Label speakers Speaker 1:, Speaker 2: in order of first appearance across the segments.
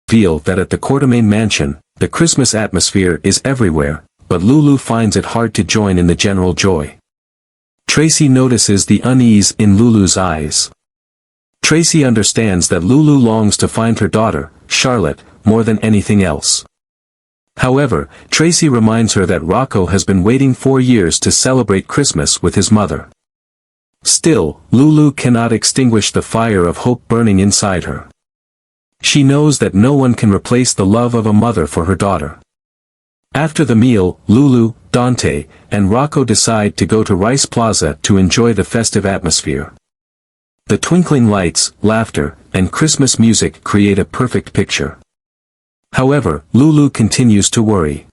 Speaker 1: reveal that at the Quartermain mansion, the Christmas atmosphere is everywhere, but Lulu finds it hard to join in the general joy. Tracy notices the unease in Lulu's eyes. Tracy understands that Lulu longs to find her daughter, Charlotte, more than anything else. However, Tracy reminds her that Rocco has been waiting 4 years to celebrate Christmas with his mother. Still, Lulu cannot extinguish the fire of hope burning inside her. She knows that no one can replace the love of a mother for her daughter. After the meal, Lulu, Dante, and Rocco decide to go to Rice Plaza to enjoy the festive atmosphere. The twinkling lights, laughter, and Christmas music create a perfect picture. However, Lulu continues to worry.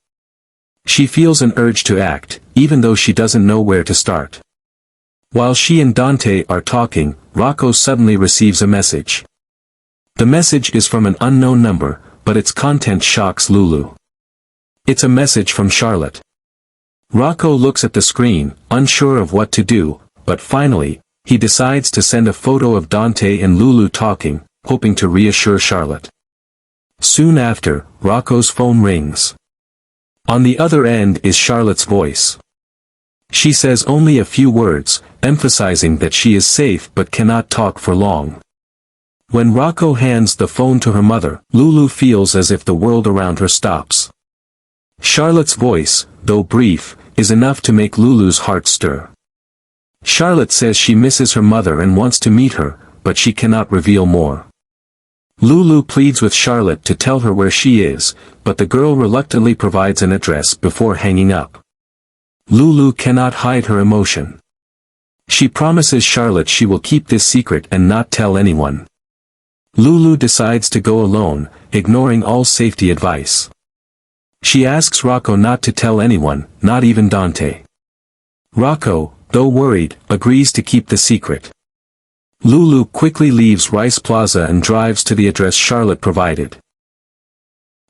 Speaker 1: She feels an urge to act, even though she doesn't know where to start. While she and Dante are talking, Rocco suddenly receives a message. The message is from an unknown number, but its content shocks Lulu. It's a message from Charlotte. Rocco looks at the screen, unsure of what to do, but finally, he decides to send a photo of Dante and Lulu talking, hoping to reassure Charlotte. Soon after, Rocco's phone rings. On the other end is Charlotte's voice. She says only a few words, emphasizing that she is safe but cannot talk for long. When Rocco hands the phone to her mother, Lulu feels as if the world around her stops. Charlotte's voice, though brief, is enough to make Lulu's heart stir. Charlotte says she misses her mother and wants to meet her, but she cannot reveal more. Lulu pleads with Charlotte to tell her where she is, but the girl reluctantly provides an address before hanging up. Lulu cannot hide her emotion. She promises Charlotte she will keep this secret and not tell anyone. Lulu decides to go alone, ignoring all safety advice. She asks Rocco not to tell anyone, not even Dante. Rocco, though worried, agrees to keep the secret. Lulu quickly leaves Rice Plaza and drives to the address Charlotte provided.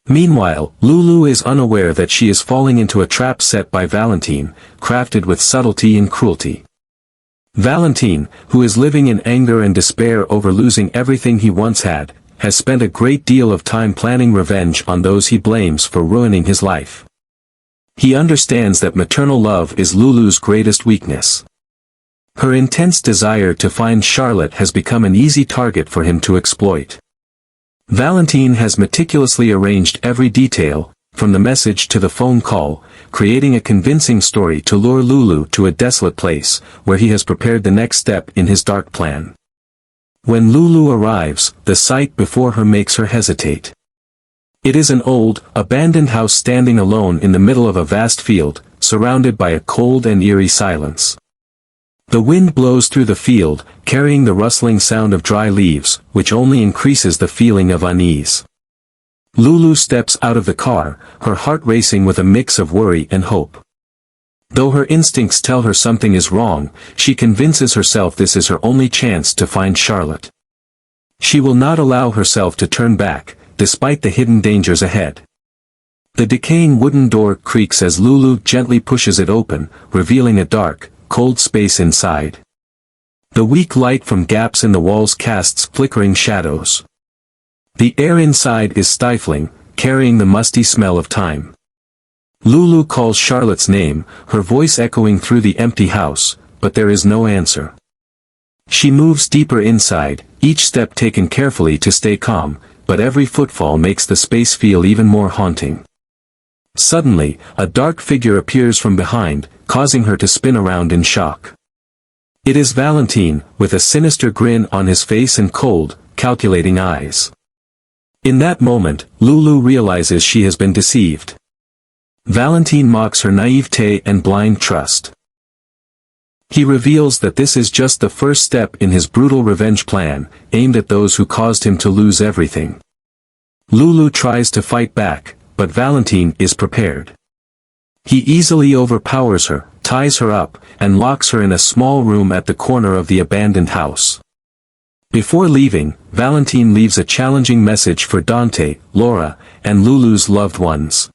Speaker 1: Meanwhile, Lulu is unaware that she is falling into a trap set by Valentine, crafted with subtlety and cruelty. Valentine, who is living in anger and despair over losing everything he once had, has spent a great deal of time planning revenge on those he blames for ruining his life. He understands that maternal love is Lulu's greatest weakness. Her intense desire to find Charlotte has become an easy target for him to exploit. Valentine has meticulously arranged every detail, from the message to the phone call, creating a convincing story to lure Lulu to a desolate place, where he has prepared the next step in his dark plan. When Lulu arrives, the sight before her makes her hesitate. It is an old, abandoned house standing alone in the middle of a vast field, surrounded by a cold and eerie silence. The wind blows through the field, carrying the rustling sound of dry leaves, which only increases the feeling of unease. Lulu steps out of the car, her heart racing with a mix of worry and hope. Though her instincts tell her something is wrong, she convinces herself this is her only chance to find Charlotte. She will not allow herself to turn back, despite the hidden dangers ahead. The decaying wooden door creaks as Lulu gently pushes it open, revealing a dark, cold space inside. The weak light from gaps in the walls casts flickering shadows. The air inside is stifling, carrying the musty smell of time. Lulu calls Charlotte's name, her voice echoing through the empty house, but there is no answer. She moves deeper inside, each step taken carefully to stay calm, but every footfall makes the space feel even more haunting. Suddenly, a dark figure appears from behind, causing her to spin around in shock. It is Valentin, with a sinister grin on his face and cold, calculating eyes. In that moment, Lulu realizes she has been deceived. Valentin mocks her naivete and blind trust. He reveals that this is just the first step in his brutal revenge plan, aimed at those who caused him to lose everything. Lulu tries to fight back, but Valentin is prepared. He easily overpowers her, ties her up, and locks her in a small room at the corner of the abandoned house. Before leaving, Valentin leaves a challenging message for Dante, Laura, and Lulu's loved ones.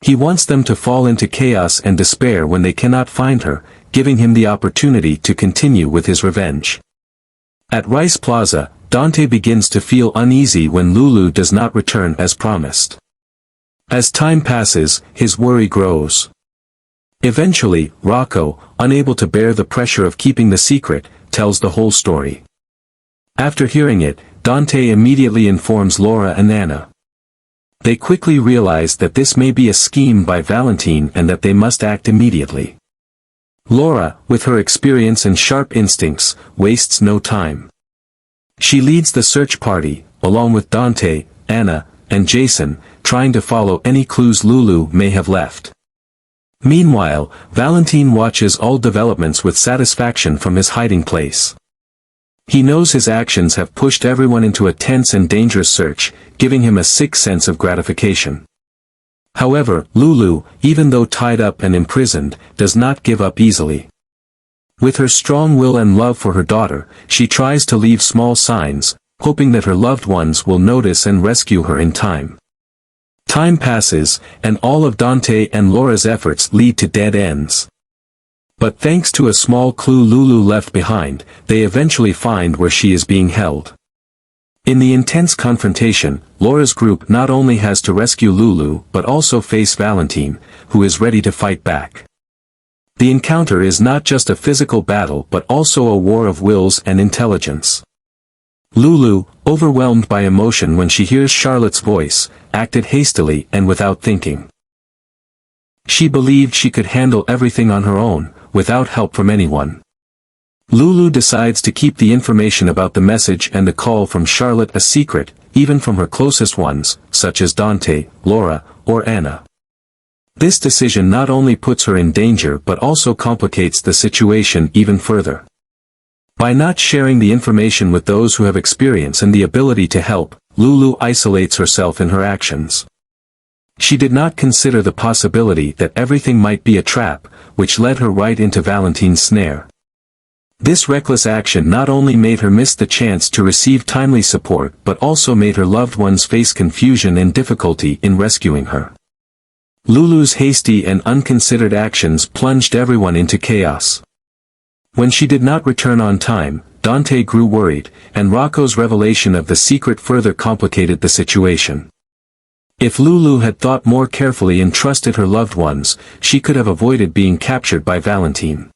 Speaker 1: He wants them to fall into chaos and despair when they cannot find her, giving him the opportunity to continue with his revenge. At Rice Plaza, Dante begins to feel uneasy when Lulu does not return as promised. As time passes, his worry grows. Eventually, Rocco, unable to bear the pressure of keeping the secret, tells the whole story. After hearing it, Dante immediately informs Laura and Anna. They quickly realize that this may be a scheme by Valentine and that they must act immediately. Laura, with her experience and sharp instincts, wastes no time. She leads the search party, along with Dante, Anna, and Jason, trying to follow any clues Lulu may have left. Meanwhile, Valentine watches all developments with satisfaction from his hiding place. He knows his actions have pushed everyone into a tense and dangerous search, giving him a sick sense of gratification. However, Lulu, even though tied up and imprisoned, does not give up easily. With her strong will and love for her daughter, she tries to leave small signs, hoping that her loved ones will notice and rescue her in time. Time passes, and all of Dante and Laura's efforts lead to dead ends. But thanks to a small clue Lulu left behind, they eventually find where she is being held. In the intense confrontation, Laura's group not only has to rescue Lulu but also face Valentine, who is ready to fight back. The encounter is not just a physical battle but also a war of wills and intelligence. Lulu, overwhelmed by emotion when she hears Charlotte's voice, acted hastily and without thinking. She believed she could handle everything on her own, without help from anyone. Lulu decides to keep the information about the message and the call from Charlotte a secret, even from her closest ones, such as Dante, Laura, or Anna. This decision not only puts her in danger but also complicates the situation even further. By not sharing the information with those who have experience and the ability to help, Lulu isolates herself in her actions. She did not consider the possibility that everything might be a trap, which led her right into Valentine's snare. This reckless action not only made her miss the chance to receive timely support but also made her loved ones face confusion and difficulty in rescuing her. Lulu's hasty and unconsidered actions plunged everyone into chaos. When she did not return on time, Dante grew worried, and Rocco's revelation of the secret further complicated the situation. If Lulu had thought more carefully and trusted her loved ones, she could have avoided being captured by Valentine.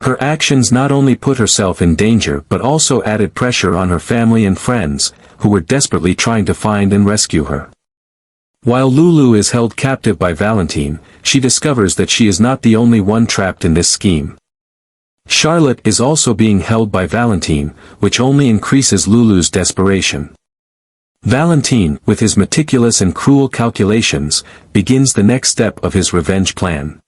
Speaker 1: Her actions not only put herself in danger but also added pressure on her family and friends, who were desperately trying to find and rescue her. While Lulu is held captive by Valentine, she discovers that she is not the only one trapped in this scheme. Charlotte is also being held by Valentine, which only increases Lulu's desperation. Valentine, with his meticulous and cruel calculations, begins the next step of his revenge plan.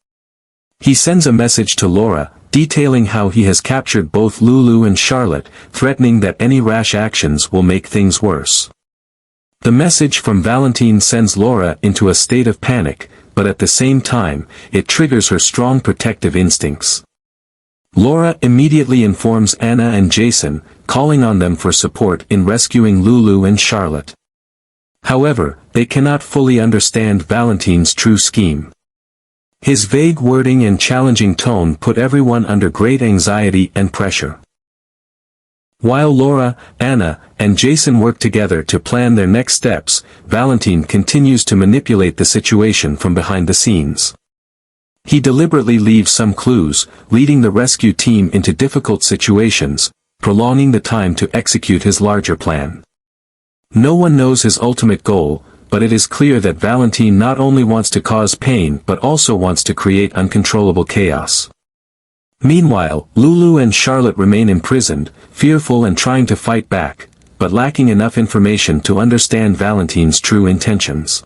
Speaker 1: He sends a message to Laura, detailing how he has captured both Lulu and Charlotte, threatening that any rash actions will make things worse. The message from Valentine sends Laura into a state of panic, but at the same time, it triggers her strong protective instincts. Laura immediately informs Anna and Jason, calling on them for support in rescuing Lulu and Charlotte. However, they cannot fully understand Valentine's true scheme. His vague wording and challenging tone put everyone under great anxiety and pressure. While Laura, Anna, and Jason work together to plan their next steps, Valentine continues to manipulate the situation from behind the scenes. He deliberately leaves some clues, leading the rescue team into difficult situations, prolonging the time to execute his larger plan. No one knows his ultimate goal, but it is clear that Valentine not only wants to cause pain but also wants to create uncontrollable chaos. Meanwhile, Lulu and Charlotte remain imprisoned, fearful and trying to fight back, but lacking enough information to understand Valentine's true intentions.